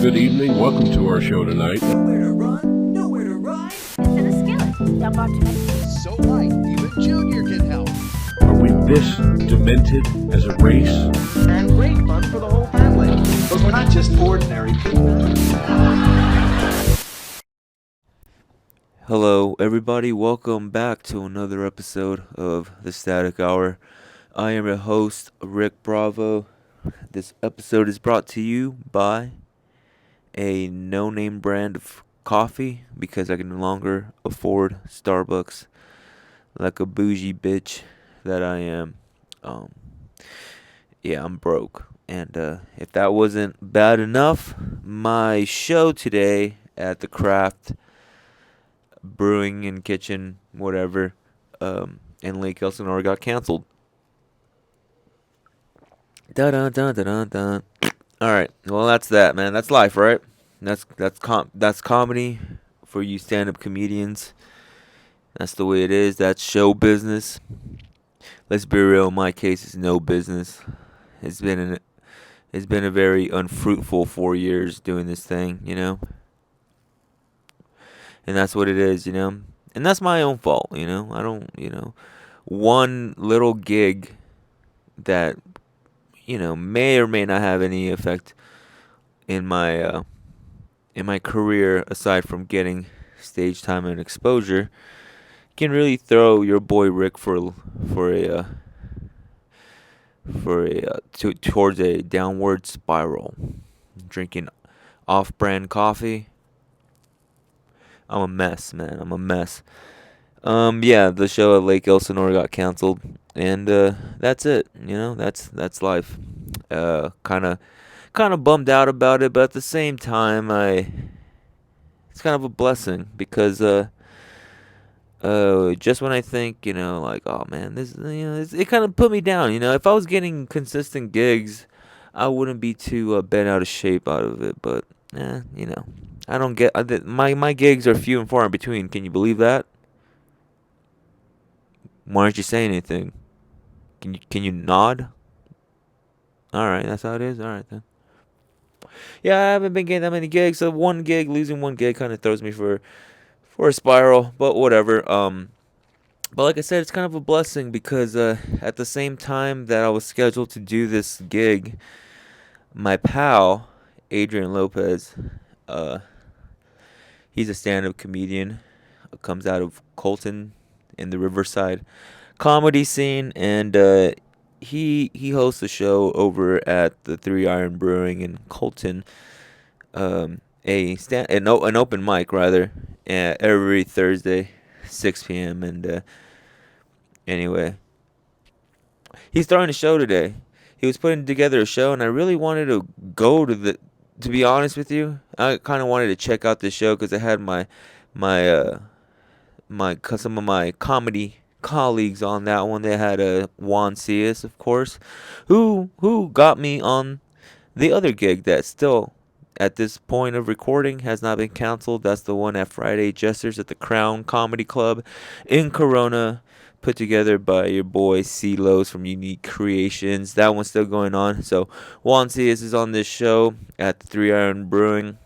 Good evening. Welcome to our show tonight. Nowhere to run, nowhere to ride. It's in a skillet. Dump onto me. So light, even Junior can help. Are we this demented as a race? And great fun for the whole family. But we're not just ordinary people. Hello, everybody. Welcome back to another episode of The Static Hour. I am your host, Rick Bravo. This episode is brought to you by a no-name brand of coffee because I can no longer afford Starbucks like a bougie bitch that I am. I'm broke. And if that wasn't bad enough, my show today at the Craft Brewing and Kitchen, whatever, in Lake Elsinore got canceled. Dun. All right. Well, that's that, man. That's life, right? That's comedy for you stand-up comedians. That's the way it is. That's show business. Let's be real. In my case, it's no business. It's been a very unfruitful 4 years doing this thing, you know. And that's what it is, you know. And that's my own fault, you know. I don't, one little gig that, may or may not have any effect in my career aside from getting stage time and exposure can really throw your boy Rick towards a downward spiral. Drinking off-brand coffee. I'm a mess, man. I'm a mess. The show at Lake Elsinore got canceled, and that's it. That's life. Kind of bummed out about it, but at the same time, it's kind of a blessing because just when I think, oh man, this, it kind of put me down. If I was getting consistent gigs, I wouldn't be too bent out of shape out of it. But I don't get my gigs are few and far in between. Can you believe that? Why aren't you saying anything? Can you nod? All right, that's how it is. All right then. Yeah, I haven't been getting that many gigs. So losing one gig kind of throws me for a spiral. But whatever. But like I said, it's kind of a blessing because at the same time that I was scheduled to do this gig, my pal Adrian Lopez, he's a stand-up comedian, comes out of Colton in the Riverside comedy scene, and he hosts a show over at the Iron Brewing in Colton, an open mic rather, every Thursday, 6 p.m. And anyway, he's throwing a show today. He was putting together a show, and I really wanted to go to be honest with you, I kind of wanted to check out this show because I had some of my comedy colleagues on that one. They had Juan Cias, of course, who got me on the other gig that still, at this point of recording, has not been canceled. That's the one at Friday Jesters at the Crown Comedy Club in Corona, put together by your boy C-Los from Unique Creations. That one's still going on. So Juan Cias is on this show at the Iron Brewing.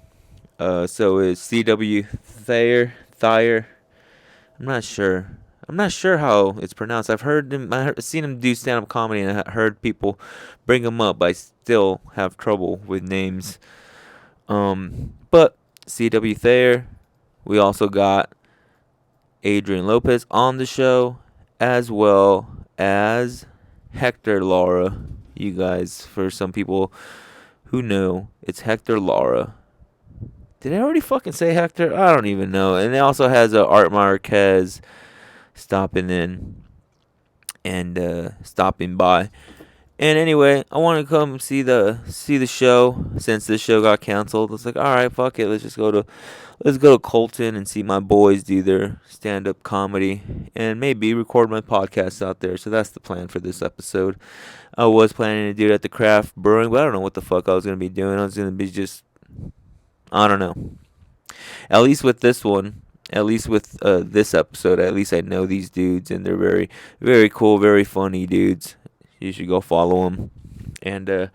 So is CW Thayer. I'm not sure how it's pronounced. I've seen him do stand-up comedy, and I heard people bring him up. But I still have trouble with names. But CW Thayer. We also got Adrian Lopez on the show, as well as Hector Lara. You guys, for some people who know, it's Hector Lara. Did I already fucking say Hector? I don't even know. And it also has Art Marquez stopping in and stopping by. And anyway, I want to come see the show since this show got canceled. It's like, all right, fuck it, let's go to Colton and see my boys do their stand-up comedy and maybe record my podcast out there. So that's the plan for this episode. I was planning to do it at the Craft Brewing, but I don't know what the fuck I was gonna be doing. I was gonna be I don't know. At least with this one, at least with this episode, at least I know these dudes, and they're very, very cool, very funny dudes. You should go follow them. And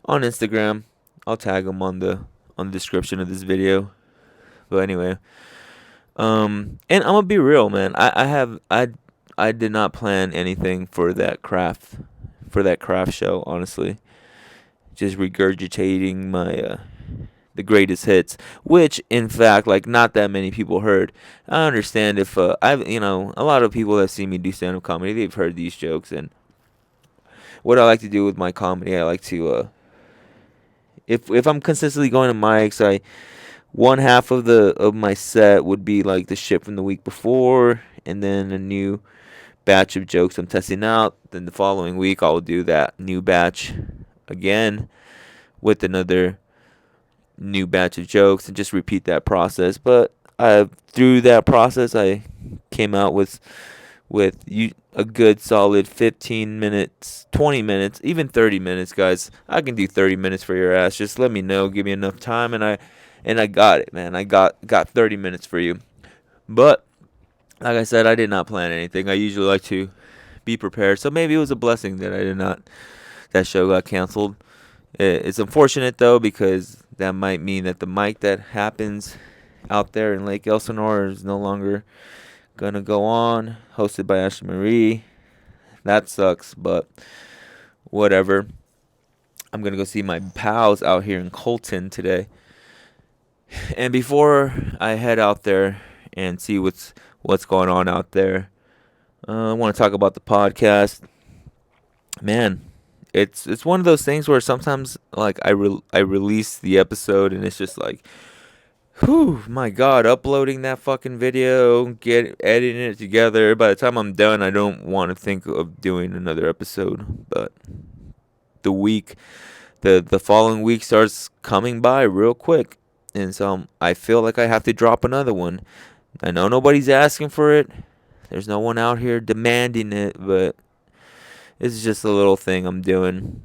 on Instagram, I'll tag them on the description of this video. But anyway, and I'm gonna be real, man. I did not plan anything for that craft show. Honestly, just regurgitating my the greatest hits, which in fact, like, not that many people heard. I understand if a lot of people that see me do stand up comedy, they've heard these jokes. And what I like to do with my comedy, I like to if I'm consistently going to mics, one half of my set would be like the shit from the week before, and then a new batch of jokes I'm testing out. Then the following week I'll do that new batch again with another new batch of jokes, and just repeat that process. But through that process, I came out with a good solid 15 minutes, 20 minutes, even 30 minutes, guys. I can do 30 minutes for your ass. Just let me know, give me enough time, and I got it, man. I got 30 minutes for you. But like I said, I did not plan anything. I usually like to be prepared. So maybe it was a blessing that that show got canceled. It's unfortunate though, because that might mean that the mic that happens out there in Lake Elsinore is no longer gonna go on, hosted by Ashley Marie. That sucks, but whatever. I'm gonna go see my pals out here in Colton today. And before I head out there and see what's going on out there, I want to talk about the podcast. Man, it's one of those things where sometimes, like, I release the episode and it's just like, whew, my God, uploading that fucking video, editing it together. By the time I'm done, I don't want to think of doing another episode. But the following week starts coming by real quick, and so I feel like I have to drop another one. I know nobody's asking for it. There's no one out here demanding it, but it's just a little thing I'm doing.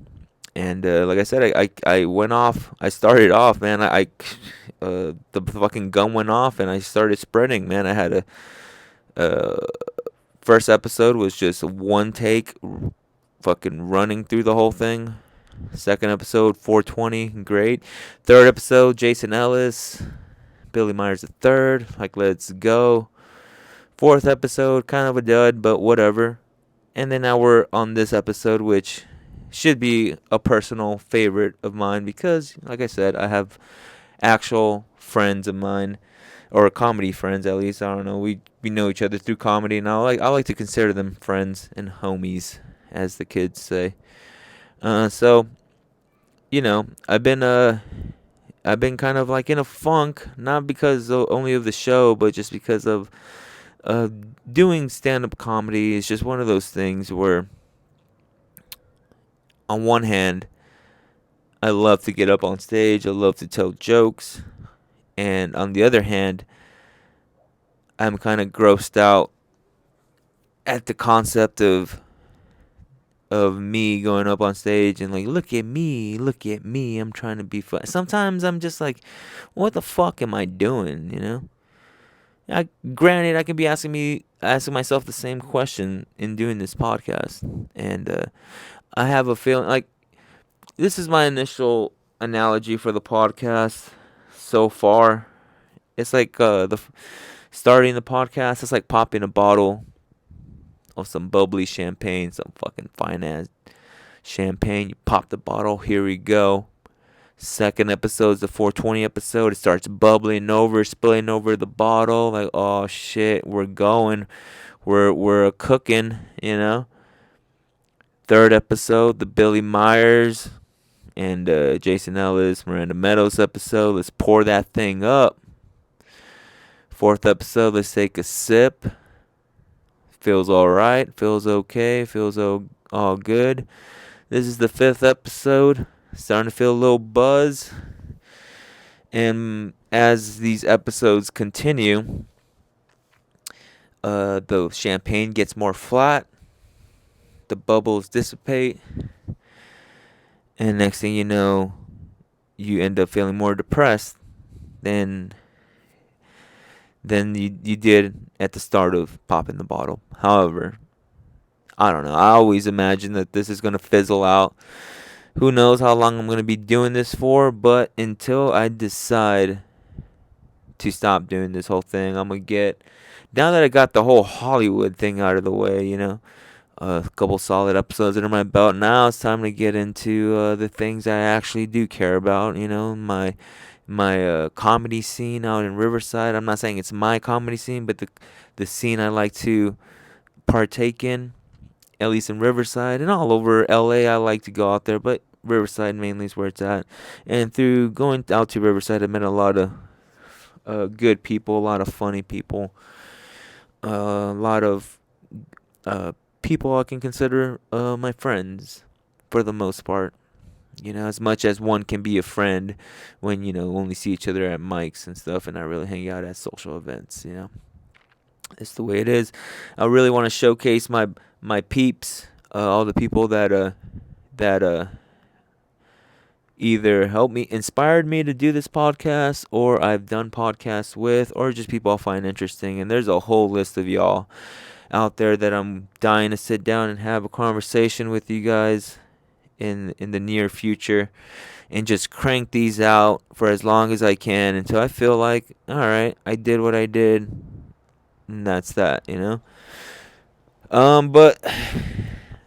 And like I said, I went off. I started off, man. The fucking gun went off, and I started spreading, man. I had first episode was just one take, fucking running through the whole thing. Second episode, 420, great. Third episode, Jason Ellis, Billy Myers the third, like, let's go. Fourth episode, kind of a dud, but whatever. And then now we're on this episode, which should be a personal favorite of mine, because, like I said, I have actual friends of mine, or comedy friends at least. I don't know. We know each other through comedy, and I like to consider them friends and homies, as the kids say. So, I've been kind of like in a funk, not because only of the show, but just because of doing stand-up comedy. Is just one of those things where, on one hand, I love to get up on stage, I love to tell jokes, and on the other hand, I'm kind of grossed out at the concept of me going up on stage and, like, look at me, I'm trying to be fun. Sometimes I'm just like, what the fuck am I doing, Granted, I can be asking myself the same question in doing this podcast, and I have a feeling like this is my initial analogy for the podcast so far. It's like starting the podcast. It's like popping a bottle of some bubbly champagne, some fucking fine ass champagne. You pop the bottle. Here we go. Second episode is the 420 episode. It starts bubbling over, spilling over the bottle. Like, oh shit, we're going. We're cooking, Third episode, the Billy Myers and Jason Ellis, Miranda Meadows episode. Let's pour that thing up. Fourth episode, let's take a sip. Feels alright, feels okay, feels all good. This is the fifth episode. Starting to feel a little buzz. And as these episodes continue, the champagne gets more flat. The bubbles dissipate. And next thing you know, you end up feeling more depressed than you did at the start of popping the bottle. However, I don't know. I always imagine that this is going to fizzle out who knows how long I'm going to be doing this for, but until I decide to stop doing this whole thing, I'm going to get, now that I got the whole Hollywood thing out of the way, a couple solid episodes under my belt, now it's time to get into the things I actually do care about, my comedy scene out in Riverside. I'm not saying it's my comedy scene, but the scene I like to partake in, at least in Riverside and all over LA. I like to go out there, but Riverside mainly is where it's at. And through going out to Riverside, I met a lot of good people, a lot of funny people, a lot of people I can consider my friends for the most part. As much as one can be a friend when, only see each other at mics and stuff and not really hang out at social events, It's the way it is. I really want to showcase my peeps, all the people that either helped me, inspired me to do this podcast, or I've done podcasts with, or just people I find interesting. And there's a whole list of y'all out there that I'm dying to sit down and have a conversation with you guys in the near future, and just crank these out for as long as I can until I feel like, all right, I did what I did, and that's that, But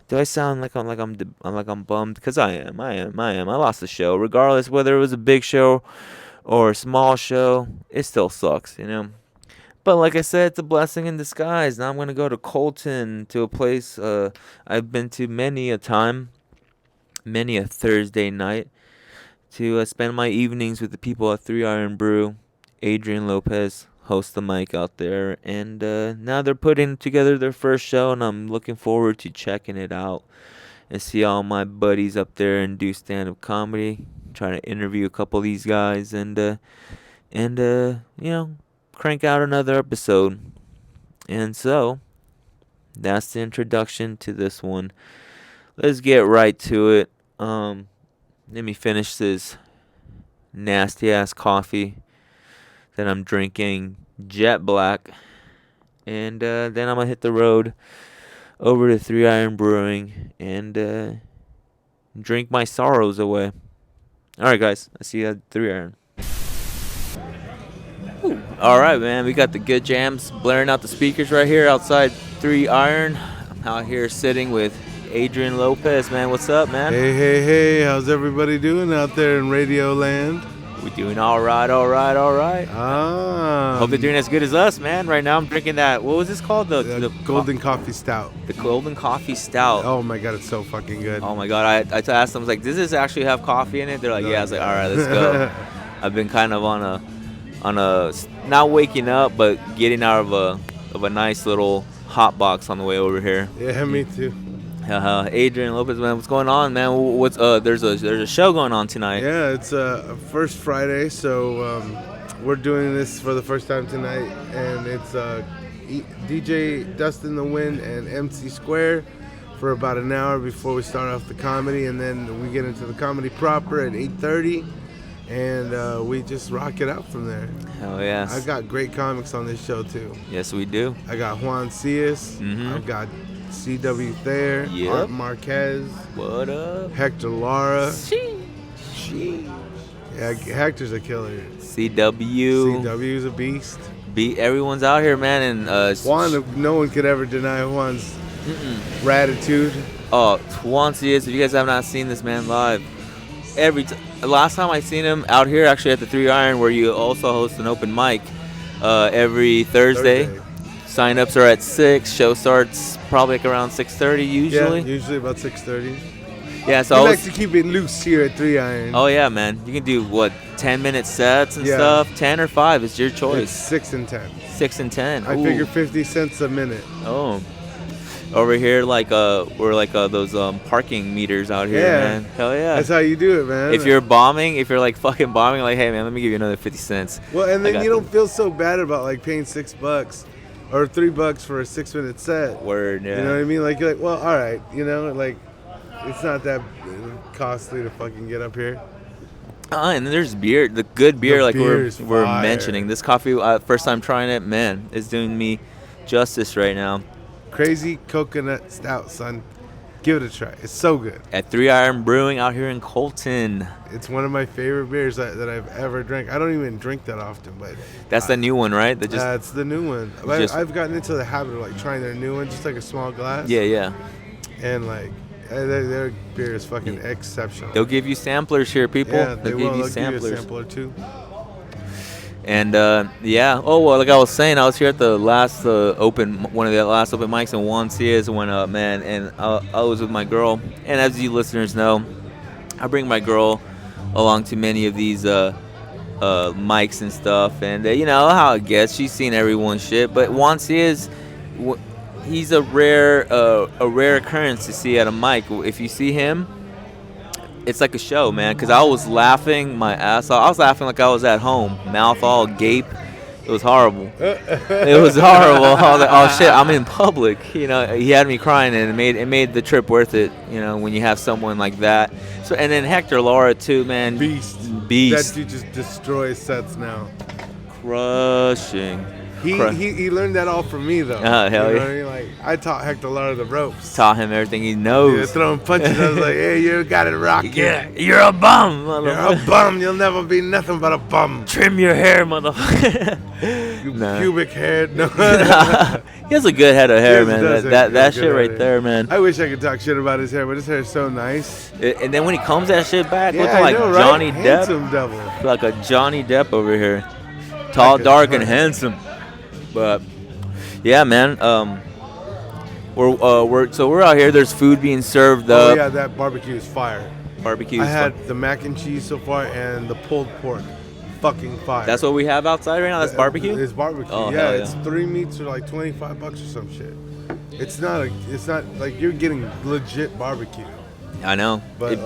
do I sound like I'm bummed? Because I am. I lost the show, regardless whether it was a big show or a small show. It still sucks, But like I said, it's a blessing in disguise. Now I'm gonna go to Colton, to a place I've been to many a time, many a Thursday night, to spend my evenings with the people at 3 Iron Brew. Adrian Lopez hosts the mic out there, and now they're putting together their first show, and I'm looking forward to checking it out and see all my buddies up there and do stand-up comedy. Trying to interview a couple of these guys and crank out another episode. And so that's the introduction to this one. Let's get right to it. Let me finish this nasty ass coffee that I'm drinking, jet black, and then I'm gonna hit the road over to 3 Iron Brewing and drink my sorrows away. All right, guys, I see you at 3 Iron. All right, man, we got the good jams blaring out the speakers right here outside 3 Iron. I'm out here sitting with Adrian Lopez, man. What's up, man? Hey, how's everybody doing out there in Radio Land? We're doing all right. Hope they're doing as good as us, man. Right now I'm drinking that, what was this called? The Golden Coffee Stout. The Golden Coffee Stout. Oh my God, it's so fucking good. Oh my God, I asked them, I was like, does this actually have coffee in it? They're like, yeah. I was like, all right, let's go. I've been kind of on a not waking up, but getting out of a nice little hot box on the way over here. Yeah, me too. Adrian Lopez, man, what's going on, man? What's there's a show going on tonight. Yeah, it's first Friday, so we're doing this for the first time tonight, and it's DJ Dustin the Wind and MC Square for about an hour before we start off the comedy, and then we get into the comedy proper at 8:30, and we just rock it out from there. Hell yes. I've got great comics on this show too. Yes, we do. I got Juan Cias. I've got CW Thayer, Yep. Marquez, What up? Hector Lara. Yeah, Hector's a killer. CW. CW's a beast. Everyone's out here, man, and Juan, no one could ever deny Juan's gratitude. Juan Cias, if you guys have not seen this man live, last time I seen him out here, actually at the 3 Iron, where you also host an open mic every Thursday. Sign-ups are at 6. Show starts probably like around 6:30 usually. Yeah, usually about 6:30. Yeah, so We like to keep it loose here at 3 Iron. Oh yeah, man. You can do 10-minute sets and stuff. 10 or 5, it's your choice. It's 6 and 10. 6 and 10. I figure 50 cents a minute. Oh. Over here, we're like those parking meters out here, man. Hell yeah. That's how you do it, man. If you're like fucking bombing, like, hey man, let me give you another 50 cents. Well, and then you don't feel so bad about like paying $6 or $3 for a 6-minute set. Word, yeah. You know what I mean? Like, you're like, well, all right, like, it's not that costly to fucking get up here. And then there's beer, the good beer, like we're fire. mentioning. This coffee, first time trying it, man, is doing me justice right now. Crazy coconut stout, son. Give it a try. It's so good. At 3 Iron Brewing out here in Colton. It's one of my favorite beers that I've ever drank. I don't even drink that often, but That's the new one, right? That just it's the new one. I've gotten into the habit of like trying their new one, just like a small glass. yeah. And like their beer is fucking exceptional. They'll give you samplers here, people. Yeah, They'll They'll give you give samplers. you a sampler too. And yeah. Oh well, like I was saying, I was here at the last one of the last open mics, and Juan Cias went up, man. And I was with my girl. And as you listeners know, I bring my girl along to many of these mics and stuff. And you know how it gets. She's seen everyone's shit. But Juan Cias, he's a rare occurrence to see at a mic. If you see him, it's like a show, man, because I was laughing my ass off. I was laughing like I was at home, mouth all gape. It was horrible. It was horrible. I was like, oh shit, I'm in public. You know, he had me crying, and it made the trip worth it. You know, when you have someone like that. So, and then Hector Lara too, man. Beast. That dude just destroys sets now. Crushing. He learned that all from me though. Oh, hell you know yeah. what I mean? Like I taught Hector Lara the ropes. Taught him everything he knows. Yeah, throwing punches. I was like, hey, you got it rocking. Yeah, you're a bum, You're motherfucker. a bum. You'll never be nothing but a bum. Trim your hair, motherfucker. Nah. Pubic hair. No. He has a good head of hair, He man. does have That a that good shit head right of there, man. I wish I could talk shit about his hair, but his hair is so nice. And then when he combs that shit back, Yeah, looking I like know, right? Johnny Handsome Depp, devil. like a Johnny Depp over here, tall, Like a dark, and cunt. handsome. But yeah, man. We're out here. There's food being served Oh up. yeah, that barbecue is fire. Barbecue. I had the mac and cheese so far and the pulled pork. Fucking fire. That's what we have outside right now. That's barbecue. It's barbecue. Oh, yeah, hell yeah. it's 3 meats for like $25 or some shit. It's not like you're getting legit barbecue. I know. But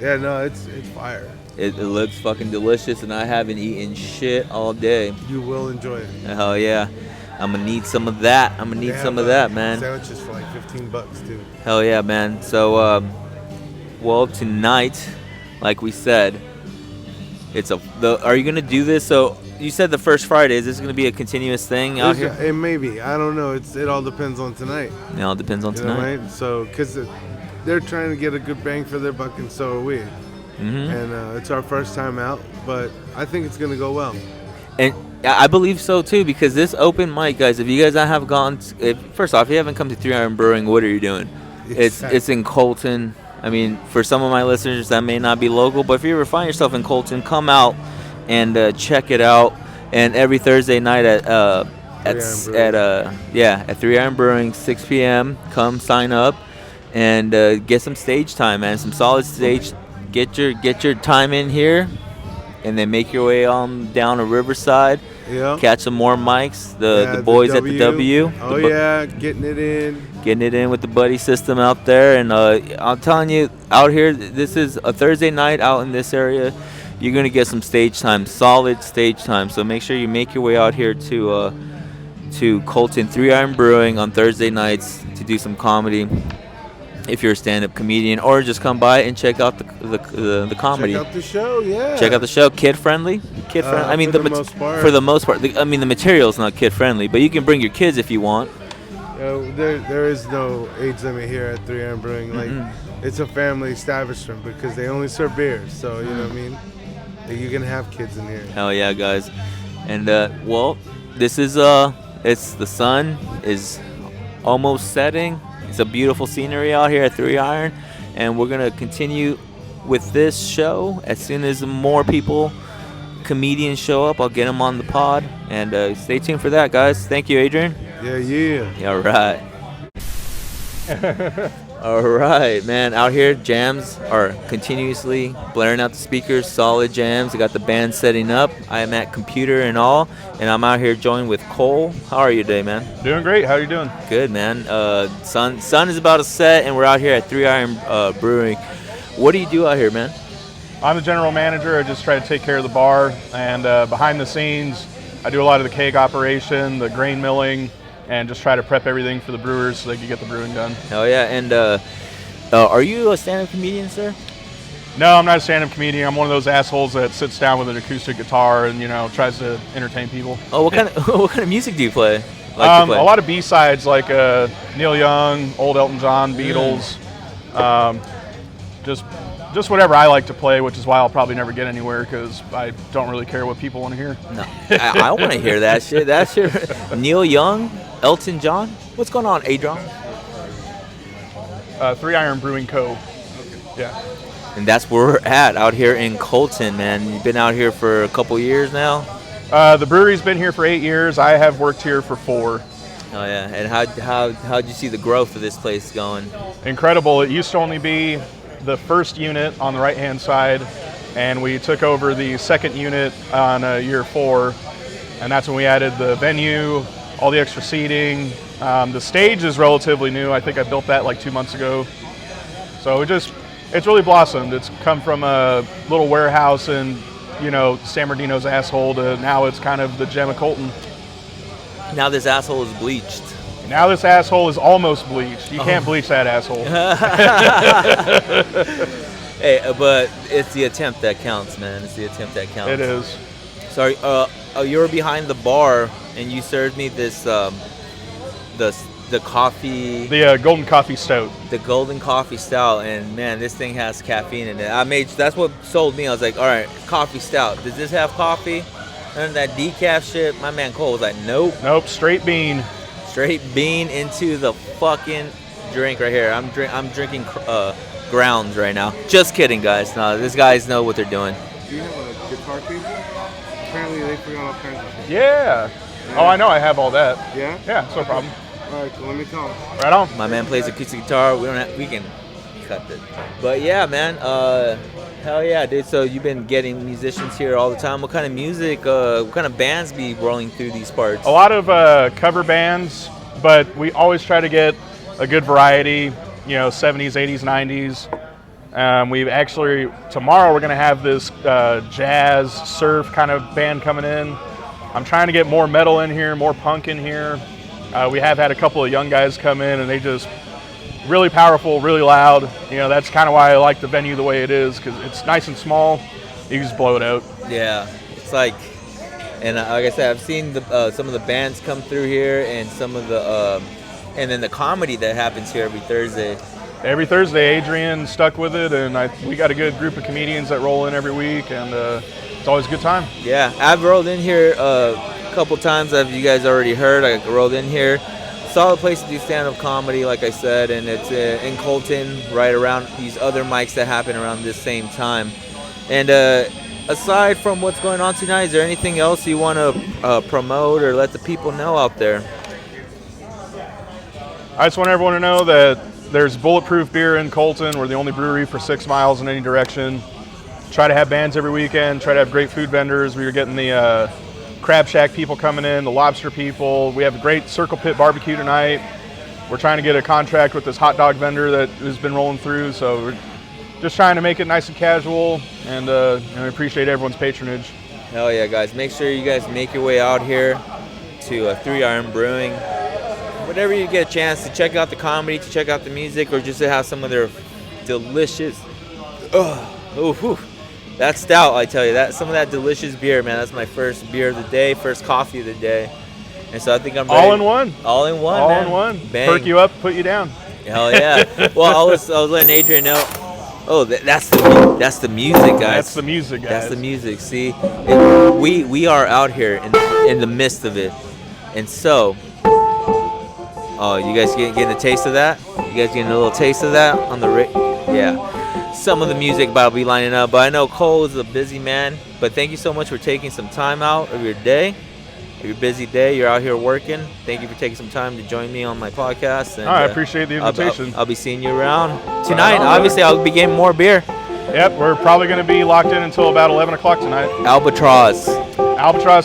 it's fire. It looks fucking delicious, and I haven't eaten shit all day. You will enjoy it. Hell yeah. I'm gonna need some of that. I'm gonna need They some have, of that, man. Sandwiches for like $15 too. Hell yeah, man. So, well, tonight, like we said, are you gonna do this? So you said the first Friday. Is this gonna be a continuous thing out here? It may be. I don't know. It all depends on tonight. It all depends on You know, tonight. right? So, because they're trying to get a good bang for their buck, and so are we. Mm-hmm. And it's our first time out, but I think it's gonna go well. And I believe so too, because this open mic, guys. If you guys have gone, first off, if you haven't come to 3 Iron Brewing, what are you doing? It's in Colton. I mean, for some of my listeners that may not be local, but if you ever find yourself in Colton, come out and check it out. And every Thursday night at 3 Iron Brewing, 6 p.m. Come sign up and get some stage time, man. Some solid stage. Get your time in here, and then make your way on down to Riverside. Yeah. Catch some more mics. The boys at the W. Oh yeah, getting it in with the buddy system out there. And I'm telling you, out here, this is a Thursday night out in this area. You're gonna get some stage time, solid stage time. So make sure you make your way out here to Colton 3 Iron Brewing on Thursday nights to do some comedy. If you're a stand-up comedian, or just come by and check out the comedy. Check out the show, yeah. Check out the show. Kid-friendly. I mean, for the most part. For the most part. I mean, the material's not kid-friendly, but you can bring your kids if you want. There is no age limit here at 3 Iron Brewing. Like, it's a family establishment because they only serve beer. So, you know what I mean? You can have kids in here. Hell yeah, guys. And, well, this is, it's the sun is almost setting. It's a beautiful scenery out here at 3 Iron, and we're going to continue with this show. As soon as more comedians show up, I'll get them on the pod, and stay tuned for that, guys. Thank you, Adrian. Yeah. All right. All right, man. Out here, jams are continuously blaring out the speakers, solid jams. I got the band setting up. I am at computer and all, and I'm out here joined with Cole. How are you today, man? Doing great. How are you doing? Good, man. Sun is about to set, and we're out here at 3 Iron Brewing. What do you do out here, man? I'm the general manager. I just try to take care of the bar, and behind the scenes, I do a lot of the keg operation, the grain milling, and just try to prep everything for the brewers so they can get the brewing done. Hell yeah. And are you a stand-up comedian, sir? No, I'm not a stand-up comedian. I'm one of those assholes that sits down with an acoustic guitar and, tries to entertain people. Oh, what kind of music do you play? A lot of B-sides like Neil Young, old Elton John, Beatles, Just whatever I like to play, which is why I'll probably never get anywhere because I don't really care what people want to hear. No, I want to hear that shit. That shit. Neil Young, Elton John. What's going on, Adrian? 3 Iron Brewing Co. Yeah. And that's where we're at out here in Colton, man. You've been out here for a couple years now. The brewery's been here for 8 years. I have worked here for 4. Oh yeah. And how'd you see the growth of this place going? Incredible. It used to only be the first unit on the right-hand side, and we took over the second unit on year 4, and that's when we added the venue, all the extra seating. The stage is relatively new. I think I built that like 2 months ago. So it's really blossomed. It's come from a little warehouse in, San Bernardino's asshole to now it's kind of the gem of Colton. Now this asshole is bleached. Now this asshole is almost bleached. You can't bleach that asshole. Hey, but it's the attempt that counts, man. It's the attempt that counts. It is. Sorry, you were behind the bar and you served me this the coffee. The golden coffee stout. The golden coffee stout, and man, this thing has caffeine in it. That's what sold me. I was like, all right, coffee stout. Does this have coffee? And that decaf shit, my man Cole was like, nope. Nope, straight bean. Straight bean into the fucking drink right here. I'm drinking grounds right now. Just kidding, guys. No, these guys know what they're doing. Do you have a guitar piece? Apparently they forgot all kinds of shit. Yeah. Oh, I know. I have all that. Yeah? Yeah, it's no problem. All right, so let me talk. Right on. My man plays acoustic guitar. We can cut it. But yeah, man. Hell yeah, dude. So you've been getting musicians here all the time. What kind of music, what kind of bands be rolling through these parts? A lot of cover bands, but we always try to get a good variety, 70s, 80s, 90s. We've actually, tomorrow we're going to have this jazz, surf kind of band coming in. I'm trying to get more metal in here, more punk in here. We have had a couple of young guys come in and they just really powerful, really loud. That's kind of why I like the venue the way it is, because it's nice and small. You can just blow it out. Yeah, it's like, and like I said, I've seen some of the bands come through here, and some of the, and then the comedy that happens here every Thursday. Every Thursday, Adrian stuck with it, and we got a good group of comedians that roll in every week, and it's always a good time. Yeah, I've rolled in here a couple times, as you guys already heard. I rolled in here. Solid place to do stand-up comedy, like I said, and it's in Colton, right around these other mics that happen around this same time. And aside from what's going on tonight, is there anything else you want to promote or let the people know out there? I just want everyone to know that there's bulletproof beer in Colton. We're the only brewery for 6 miles in any direction. Try to have bands every weekend. Try to have great food vendors. We are getting the Crab Shack people coming in, the lobster people. We have a great Circle Pit barbecue tonight. We're trying to get a contract with this hot dog vendor that has been rolling through. So we're just trying to make it nice and casual, and I appreciate everyone's patronage. Hell yeah, guys. Make sure you guys make your way out here to 3 Iron Brewing. Whenever you get a chance to check out the comedy, to check out the music, or just to have some of their delicious, that stout, I tell you, some of that delicious beer, man. That's my first beer of the day, first coffee of the day. And so I think I'm ready. All in one. All in one, All man. in one. Bang. Perk you up, put you down. Hell yeah. Well, I was letting Adrian know. Oh, that's the music, guys. That's the music, guys. That's the music. See, we are out here in the midst of it, and so, you guys getting a taste of that? You guys getting a little taste of that on the yeah. Some of the music about to be lining up, but I know Cole is a busy man. But thank you so much for taking some time out of your day. Your busy day, you're out here working. Thank you for taking some time to join me on my podcast. And, I appreciate the invitation. I'll be seeing you around tonight. Obviously, I'll be getting more beer. Yep, we're probably going to be locked in until about 11 o'clock tonight. Albatross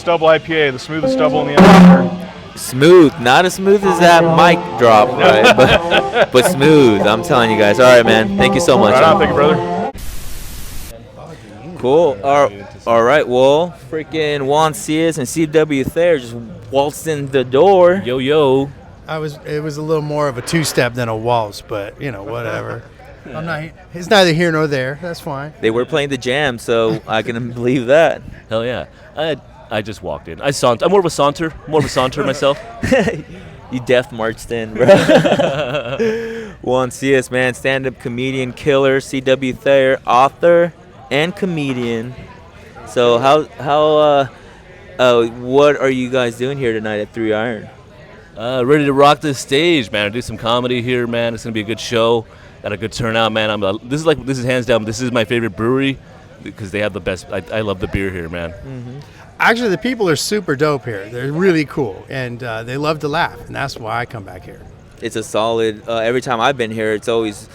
Double IPA, the smoothest double in the industry. Smooth, not as smooth as that mic drop, right? but smooth. I'm telling you guys. All right, man. Thank you so much. Right on, thank you, brother. Cool. All right. Well, freaking Juan Cias and CW Thayer just waltzed in the door. Yo. It was a little more of a two-step than a waltz, but whatever. It's neither here nor there. That's fine. They were playing the jam, so I can believe that. Hell yeah. I just walked in. I'm more of a saunter myself. You deaf marched in, bro. Juan Cias, man, stand-up comedian, killer, CW Thayer, author, and comedian. So what are you guys doing here tonight at 3 Iron? Ready to rock this stage, man. Do some comedy here, man. It's gonna be a good show. Got a good turnout, man. This is hands down. This is my favorite brewery because they have the best. I love the beer here, man. Mm-hmm. Actually, the people are super dope here. They're really cool, and they love to laugh, and that's why I come back here. It's a solid. Every time I've been here, it's always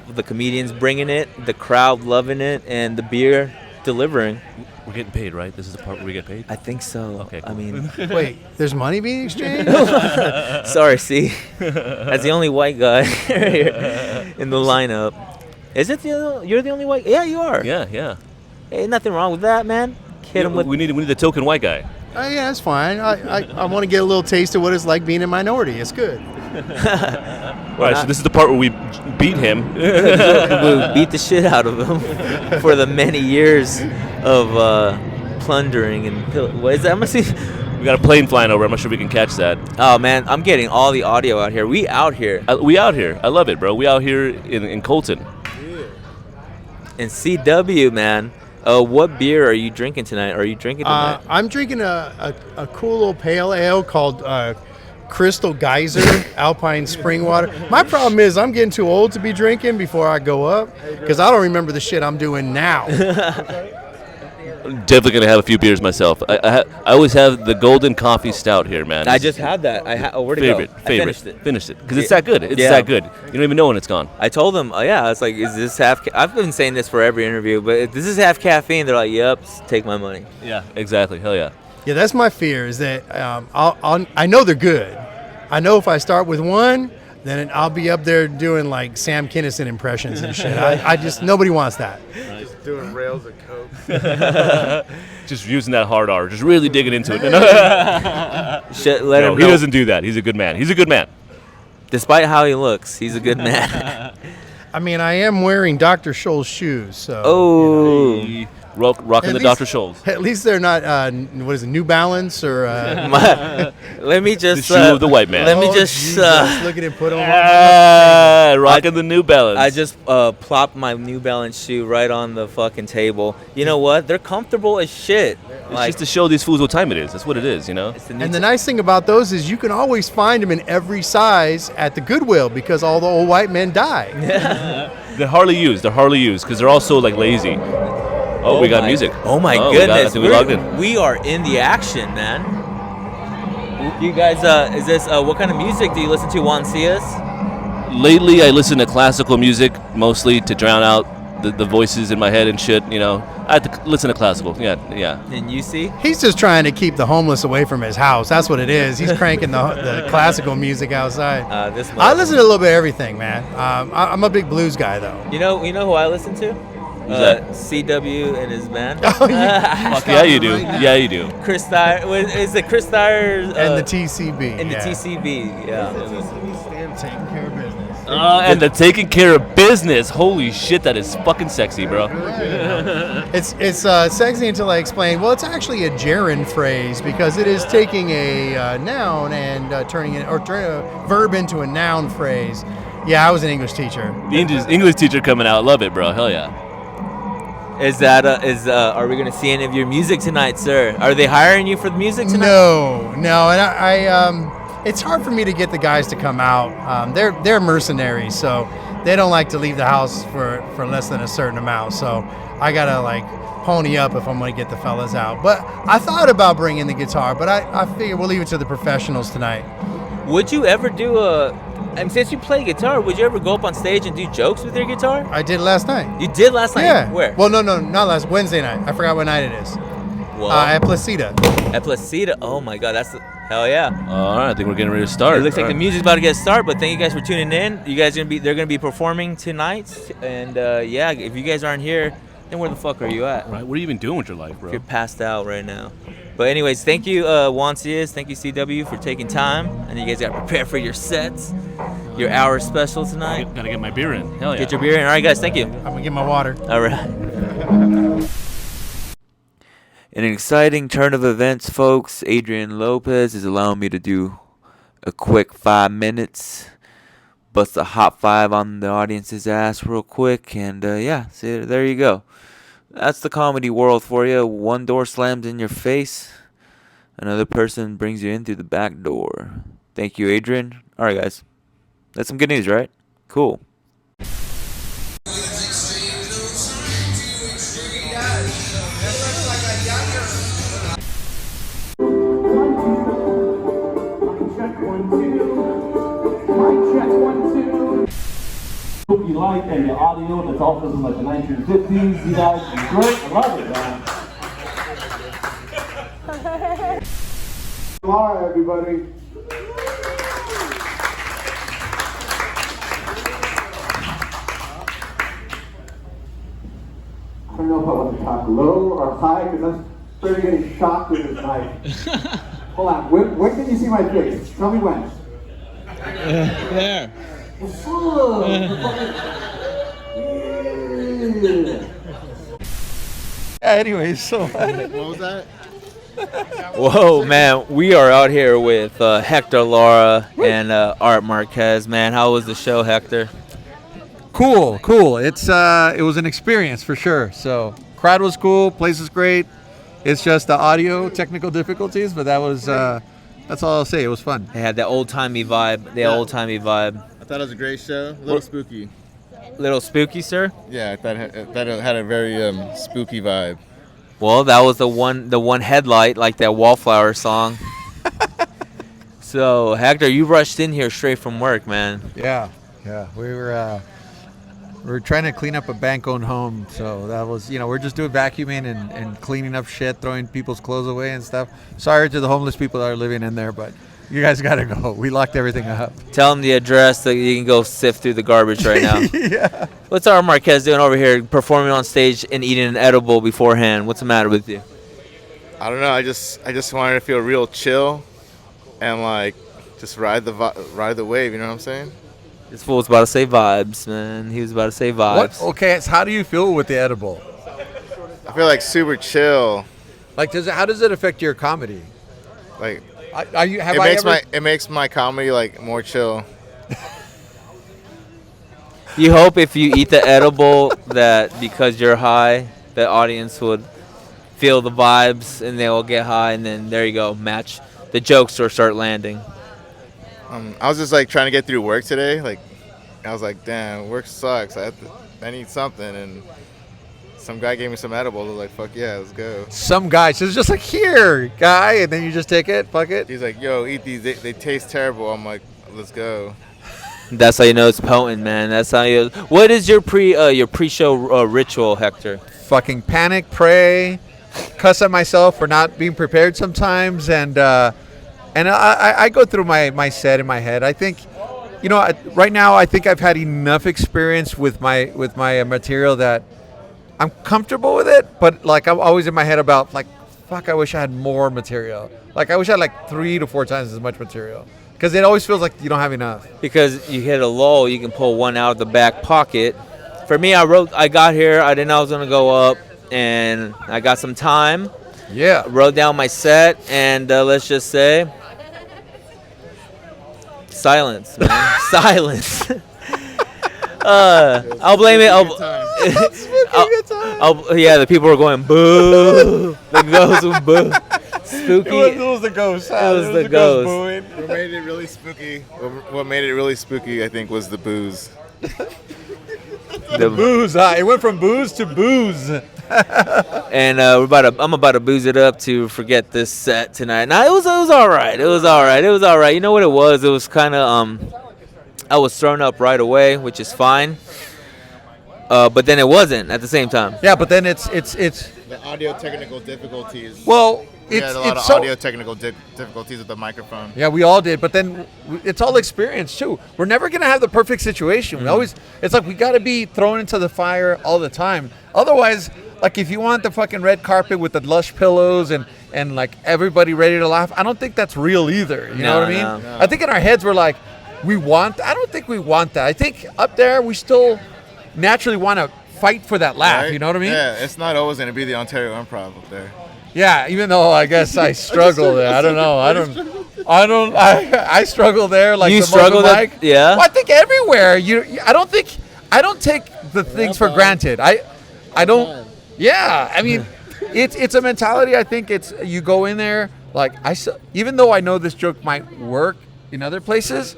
the comedians bringing it, the crowd loving it, and the beer delivering. We're getting paid, right? This is the part where we get paid? I think so. Okay, cool. I mean, Wait, there's money being exchanged? sorry, see, that's the only white guy here in the lineup. Is it you're the only white? Yeah, you are. Yeah. Ain't nothing wrong with that, man. Hit him with. We need the token white guy. Yeah, that's fine. I want to get a little taste of what it's like being a minority. It's good. All right, so this is the part where we beat him. We beat the shit out of him for the many years of plundering and what is that? I'm gonna see. We got a plane flying over. I'm not sure we can catch that. Oh man, I'm getting all the audio out here. We out here. We out here. I love it, bro. We out here in Colton. In CW, man. What beer are you drinking tonight? Are you drinking tonight? I'm drinking a cool little pale ale called Crystal Geyser Alpine Spring Water. My problem is I'm getting too old to be drinking before I go up because I don't remember the shit I'm doing now. I'm definitely gonna have a few beers myself. I always have the golden coffee stout here, man. I just had that. Where'd it go? Favorite. I Finished it because it's that good. It's that good. You don't even know when it's gone. I told them, it's like, is this half? I've been saying this for every interview, but if this is half caffeine, they're like, yep, take my money. Yeah, exactly. Hell yeah. Yeah, that's my fear is that I know they're good. I know if I start with one, then I'll be up there doing like Sam Kinison impressions and shit. I just nobody wants that. Just doing rails of coke. Just using that hard R, just really digging into it. Let him know. He doesn't do that. He's a good man. Despite how he looks, he's a good man. I mean, I am wearing Dr. Scholl's shoes, so. Oh. Rocking the Dr. Scholl's. At least they're not, what is it, New Balance or. Let me just. The shoe of the white man. Let me just. Look at him put on. Rocking the New Balance. I just plopped my New Balance shoe right on the fucking table. You know what? They're comfortable as shit. It's just to show these fools what time it is. That's what it is, you know? And the nice thing about those is you can always find them in every size at the Goodwill because all the old white men die. They're hardly used because they're also like lazy. Oh, we got music. Oh my goodness. We logged in. We are in the action, man. You guys, is this, what kind of music do you listen to, Juan Cias? Lately, I listen to classical music mostly to drown out the voices in my head and shit, you know. I have to listen to classical. Yeah. And you see? He's just trying to keep the homeless away from his house. That's what it is. He's cranking the classical music outside. I listen to a little bit of everything, man. I'm a big blues guy, though. You know who I listen to? CW and his band. Fuck yeah, you do. Yeah, you do. Chris Thayer. Is it Chris Thayer? And the TCB. And the TCB, yeah. Taking care of business. And the taking care of business. Holy shit, that is fucking sexy, bro. It's sexy until I explain. Well, it's actually a gerund phrase because it is taking a noun and turning a verb into a noun phrase. Yeah, I was an English teacher. The English teacher coming out. Love it, bro. Hell yeah. Are we gonna see any of your music tonight, sir? Are they hiring you for the music tonight? No, and I it's hard for me to get the guys to come out. They're mercenaries, so they don't like to leave the house for less than a certain amount. So I gotta like pony up if I'm gonna get the fellas out. But I thought about bringing the guitar, but I figure we'll leave it to the professionals tonight. Would you ever do since you play guitar, would you ever go up on stage and do jokes with your guitar? I did last night. You did last night? Yeah. Where? Well, no, not last Wednesday night. I forgot what night it is. Well, at Placida. At Placida. Oh my God, hell yeah. All right, I think we're getting ready to start. It looks like the music's about to get started, but thank you guys for tuning in. You guys they're gonna be performing tonight, and if you guys aren't here, then where the fuck are you at? Right, what are you even doing with your life, bro? If you're passed out right now. But anyways, thank you, Juan Cias. Thank you, CW, for taking time. And you guys got to prepare for your sets, your hour special tonight. Gotta get my beer in. Hell yeah. Get your beer in. All right, guys. Thank you. I'm gonna get my water. All right. In an exciting turn of events, folks, Adrian Lopez is allowing me to do a quick 5 minutes bust a hot 5 on the audience's ass real quick, and yeah, see, there you go. That's the comedy world for you. One door slams in your face, another person brings you in through the back door. Thank you, Adrian. All right, guys. That's some good news, right? Cool. Hope you like and the audio that's also from like the 1950s. You guys are great. I love it, man. Lara, everybody. I don't know if I want to talk low or high because I'm starting getting shocked with this knife. Hold on. When can you see my face? Tell me when. There. Anyways, so What was that? Whoa, man. We are out here with Hector Lara and Art Marquez. Man, how was the show, Hector? Cool. It was an experience for sure. So crowd was cool, place is great. It's just the audio technical difficulties, but that was that's all I'll say. It was fun. They had that old-timey vibe. I thought it was a great show. A little spooky. Little spooky, sir? Yeah, I thought it had a very spooky vibe. Well, that was the one headlight, like that Wallflower song. So, Hector, you rushed in here straight from work, man. Yeah. We were trying to clean up a bank-owned home, so that was, we're just doing vacuuming and cleaning up shit, throwing people's clothes away and stuff. Sorry to the homeless people that are living in there, but you guys gotta go. We locked everything up. Tell them the address so you can go sift through the garbage right now. Yeah. What's our Marquez doing over here, performing on stage and eating an edible beforehand? What's the matter with you? I don't know. I just wanted to feel real chill, and like just ride the wave. You know what I'm saying? This fool was about to say vibes, man. He was about to say vibes. Okay, so how do you feel with the edible? I feel like super chill. Like, how does it affect your comedy? Like, it makes my comedy like more chill. You hope if you eat the edible that because you're high, the audience would feel the vibes and they will get high, and then there you go, match. The jokes will start landing. I was just like trying to get through work today. Like, I was like, damn, work sucks. I need something, and some guy gave me some edibles. I was like, fuck yeah, let's go. Some guy, so it's just like, here, guy, and then you just take it, fuck it. He's like, yo, eat these. They taste terrible. I'm like, let's go. That's how you know it's potent, man. That's how you. What is your pre-show ritual, Hector? Fucking panic, pray, cuss at myself for not being prepared sometimes, and I go through my set in my head. I think, right now I think I've had enough experience with my material that I'm comfortable with it. But like I'm always in my head about like, fuck, I wish I had more material. Like I wish I had like 3 to 4 times as much material. Because it always feels like you don't have enough. Because you hit a lull, you can pull one out of the back pocket. For me, I got here, I didn't know I was going to go up, and I got some time. Yeah. Wrote down my set, and let's just say, silence, man. Silence. I'll blame it. Yeah, the people were going, boo. The ghosts were boo. Spooky. It was the ghost. It was the ghost. What made it really spooky? What made it really spooky, I think, was the booze. The booze. It went from booze to booze. And I'm about to booze it up to forget this set tonight. Now it was all right. It was all right. You know what it was? It was kind of I was thrown up right away, which is fine. But then it wasn't at the same time. Yeah, but then it's the audio technical difficulties. Well, we had a lot of audio technical difficulties with the microphone. Yeah, we all did, but then it's all experience too. We're never gonna have the perfect situation. It's like we gotta be thrown into the fire all the time. Otherwise, like if you want the fucking red carpet with the lush pillows and like everybody ready to laugh, I don't think that's real either. You know what I mean? No. I think in our heads we're like, I don't think we want that. I think up there we still naturally want to fight for that laugh. Right? You know what I mean? Yeah, it's not always gonna be the Ontario Improv up there. Yeah, even though I guess I struggle there. I don't know. I struggle there. Like You the struggle mobile that- mic. yeah? Well, I think everywhere. I don't take the things for granted. I don't. Yeah, I mean, it's a mentality. I think it's you go in there like even though I know this joke might work in other places,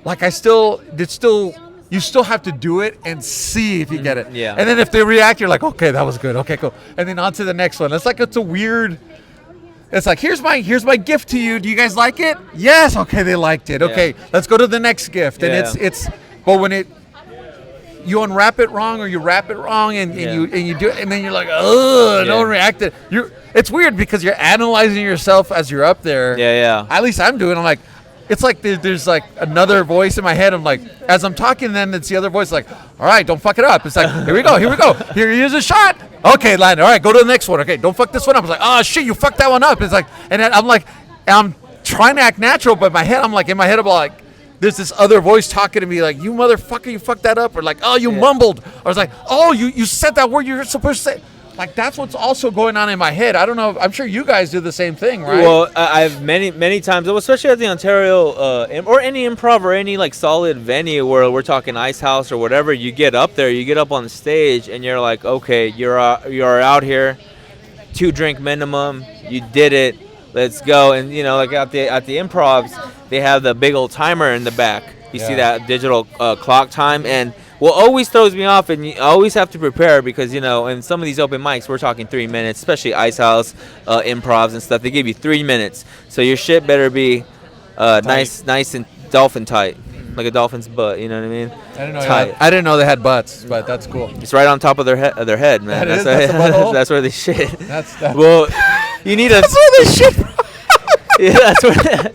like you still have to do it and see if you get it. Yeah. And then if they react, you're like, okay, that was good. Okay, cool. And then on to the next one. It's a weird. It's like here's my gift to you. Do you guys like it? Yes. Okay, they liked it. Okay, let's go to the next gift. And it's but when you unwrap it wrong or you wrap it wrong and you do it and then you're like, ugh, no one reacted. It's weird because you're analyzing yourself as you're up there. Yeah. At least I'm doing. I'm like, it's like there's like another voice in my head. I'm like, as I'm talking, then it's the other voice like, all right, don't fuck it up. It's like, here we go. Here's a shot. Okay, Landon. All right, go to the next one. Okay, don't fuck this one up. It's like, oh shit, you fucked that one up. It's like, and then I'm trying to act natural, but in my head, I'm like, there's this other voice talking to me like, you motherfucker, you fucked that up, or like, oh, you mumbled. I was like, oh, you said that word you're supposed to say. Like, that's what's also going on in my head. I don't know. I'm sure you guys do the same thing, right? Well, I've many times, especially at the Ontario or any improv or any like solid venue where we're talking Ice House or whatever. You get up there, you get up on the stage, and you're like, okay, you're out here, 2 drink minimum. You did it. Let's go. And like at the improvs, they have the big old timer in the back. You see that digital clock time, and what always throws me off, and you always have to prepare because in some of these open mics we're talking 3 minutes, especially Ice House, improvs and stuff. They give you 3 minutes, so your shit better be nice and dolphin tight, like a dolphin's butt. You know what I mean? I didn't know they had butts, but that's cool. It's right on top of their head, man. That's the butthole? That's where they shit. That's well, you need That's where they shit. Yeah, that's where.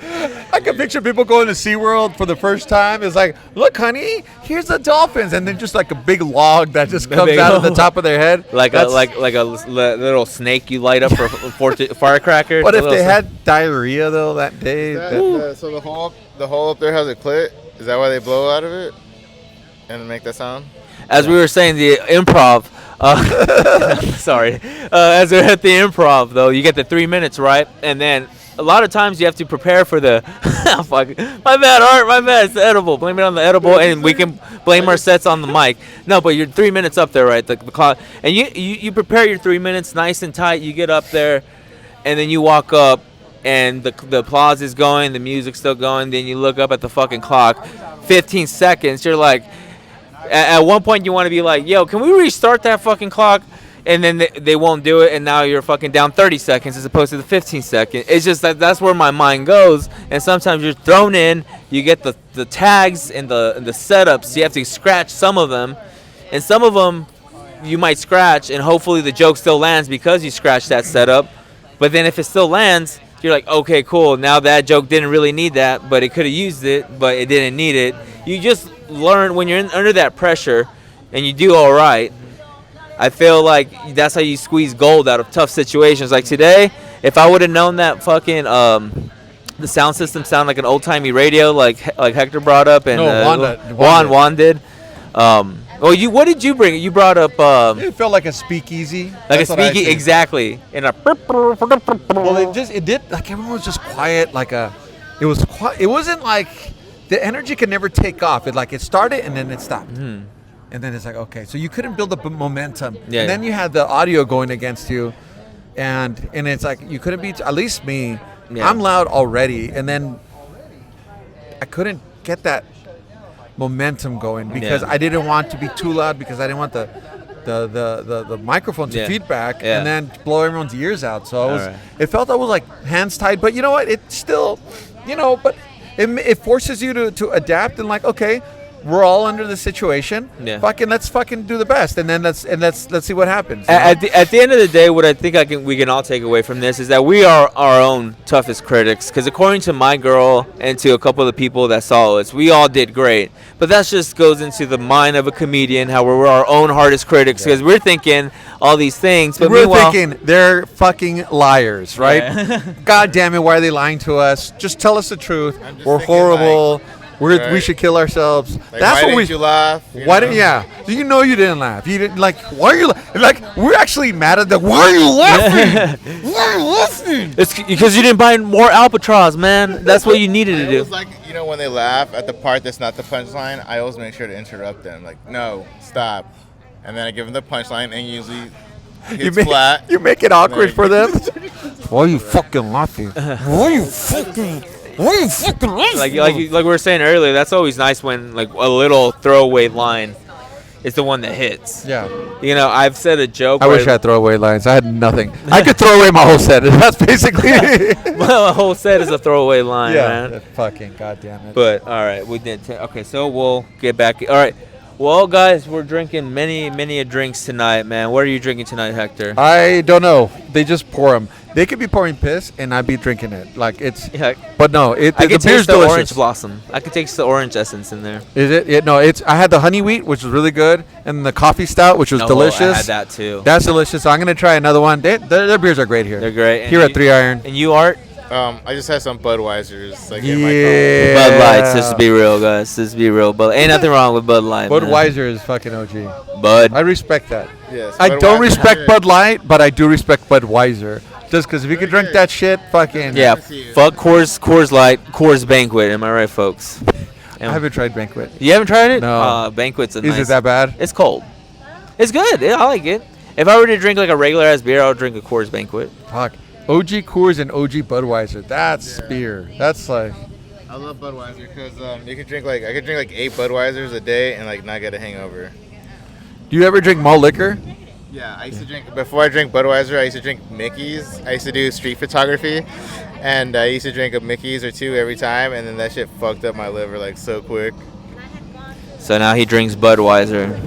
I can picture people going to SeaWorld for the first time. It's like, look, honey, here's the dolphins, and then just like a big log that just comes out of the top of their head, like a little snake you light up for firecracker. But if they had diarrhea though that day, so the hole up there has a clit. Is that why they blow out of it and make that sound? As we were saying, the improv. Sorry, as we're at the improv though, you get the 3 minutes, right, and then. A lot of times you have to prepare for the fuck. My bad, Art. My bad. It's the edible. Blame it on the edible, and we can blame our sets on the mic. No, but you're 3 minutes up there, right? The clock, and you prepare your 3 minutes nice and tight. You get up there, and then you walk up, and the applause is going, the music's still going. Then you look up at the fucking clock, 15 seconds. You're like, at one point you want to be like, yo, can we restart that fucking clock? And then they won't do it, and now you're fucking down 30 seconds as opposed to the 15 seconds. It's just that's where my mind goes. And sometimes you're thrown in, you get the tags and the setups. You have to scratch some of them, and some of them you might scratch, and hopefully the joke still lands because you scratched that setup. But then if it still lands, you're like, okay, cool. Now that joke didn't really need that, but it could have used it, but it didn't need it. You just learn when you're under that pressure, and you do all right. I feel like that's how you squeeze gold out of tough situations. Like today, if I would have known that fucking the sound system sounded like an old-timey radio, like Hector brought up, and Juan did. What did you bring? You brought up. It felt like a speakeasy. Like that's a speakeasy, exactly. In a. Well, it did. Like everyone was just quiet. It was quiet. It wasn't like the energy could never take off. It started and then it stopped. Mm-hmm. And then it's like, okay, so you couldn't build up momentum. Yeah, and then you had the audio going against you. And it's like, you couldn't be, at least me, I'm loud already. And then I couldn't get that momentum going because I didn't want to be too loud because I didn't want the microphone to feedback and then blow everyone's ears out. So it felt I was like hands tied. But you know what? It still, but it forces you to adapt and like, okay, we're all under the situation. Yeah. Let's do the best, and then let's see what happens. At the end of the day, what I think we can all take away from this is that we are our own toughest critics. Because according to my girl and to a couple of the people that saw us, we all did great. But that just goes into the mind of a comedian, how we're our own hardest critics because we're thinking all these things. But we're thinking they're fucking liars, right? God damn it, why are they lying to us? Just tell us the truth. We're horrible. We Right. should kill ourselves. Like, That's why what we. didn't you laugh? Why didn't? Yeah. You know you didn't laugh. You didn't like. Why are you like? We're actually mad at the. Why are you laughing? Why are you laughing? It's because you didn't buy more Albatross, man. That's what you needed to It do. was like, you know, when they laugh at the part that's not the punchline, I always make sure to interrupt them. Like, no, stop. And then I give them the punchline, and usually it's flat. You make it awkward for them. Why are you fucking laughing? Why are you fucking? Why are you fucking laughing? Like we were saying earlier, that's always nice when like a little throwaway line is the one that hits. Yeah. You know, I've said a joke. I wish I had throwaway lines. I had nothing. I could throw away my whole set. That's basically. Well, a whole set is a throwaway line, Yeah. man. Fucking goddamn it. But all right, we did. Okay, so we'll get back. All right. Well, guys, we're drinking many drinks tonight, man. What are you drinking tonight, Hector? I don't know. They just pour them. They could be pouring piss, and I'd be drinking it. Like it's. Yeah. But no, I the can beer's taste the delicious. orange blossom. I can taste the orange essence in there. Is it? No, it's. I had the honey wheat, which was really good, and the coffee stout, which was delicious. I had that too. That's delicious. So I'm gonna try another one. Their beers are great here. They're great. Here at 3 Iron. And you, Art? I just had some Budweisers. Like, Yeah. Bud Lights. Let's be real, guys. Let's be real. But ain't nothing wrong with Bud Light. man. Budweiser is fucking OG. Bud. I respect that. Yes, I don't Budweiser. respect Bud Light, but I do respect Budweiser. Just because if you could drink that shit, fucking. Yeah. Fuck Coors Light, Coors Banquet. Am I right, folks? I haven't tried Banquet. You haven't tried it? No. Banquet's a Is nice. it that bad? It's cold. It's good. I like it. If I were to drink like a regular ass beer, I would drink a Coors Banquet. Fuck. OG Coors and OG Budweiser. That's beer. That's like. I love Budweiser because you could drink like I could drink like 8 Budweisers a day and like not get a hangover. Do you ever drink malt liquor? Yeah, I used to drink before I drank Budweiser. I used to drink Mickey's. I used to do street photography, and I used to drink a Mickey's or 2 every time, and then that shit fucked up my liver like so quick. So now he drinks Budweiser.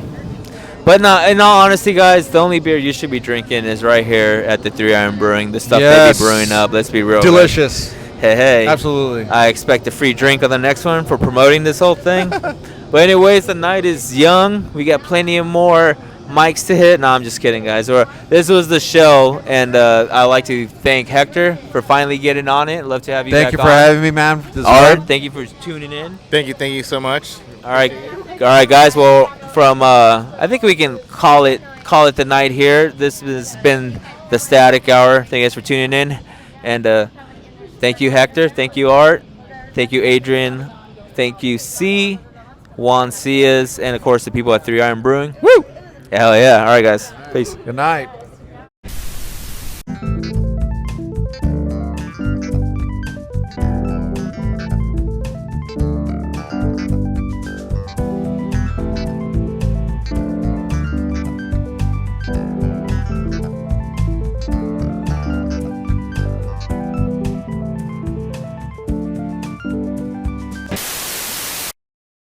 But no, in all honesty, guys, the only beer you should be drinking is right here at the 3 Iron Brewing. The stuff Yes. they be brewing up. Let's be real. Delicious. Hey. Absolutely. I expect a free drink on the next one for promoting this whole thing. But anyways, the night is young. We got plenty of more mics to hit. No, I'm just kidding, guys. This was the show, and I'd like to thank Hector for finally getting on it. Love to have you Thank back you on. for having me, man. This is Art, fun. thank you for tuning in. Thank you so much. All right, guys. Well, from I think we can call it the night here. This has been the Static Hour. Thank you guys for tuning in, and thank you, Hector. Thank you, Art. Thank you, Adrian. Thank you, C, Juan Cias, and of course the people at 3 Iron Brewing. Woo! Hell yeah! All right, guys. Peace. Good night.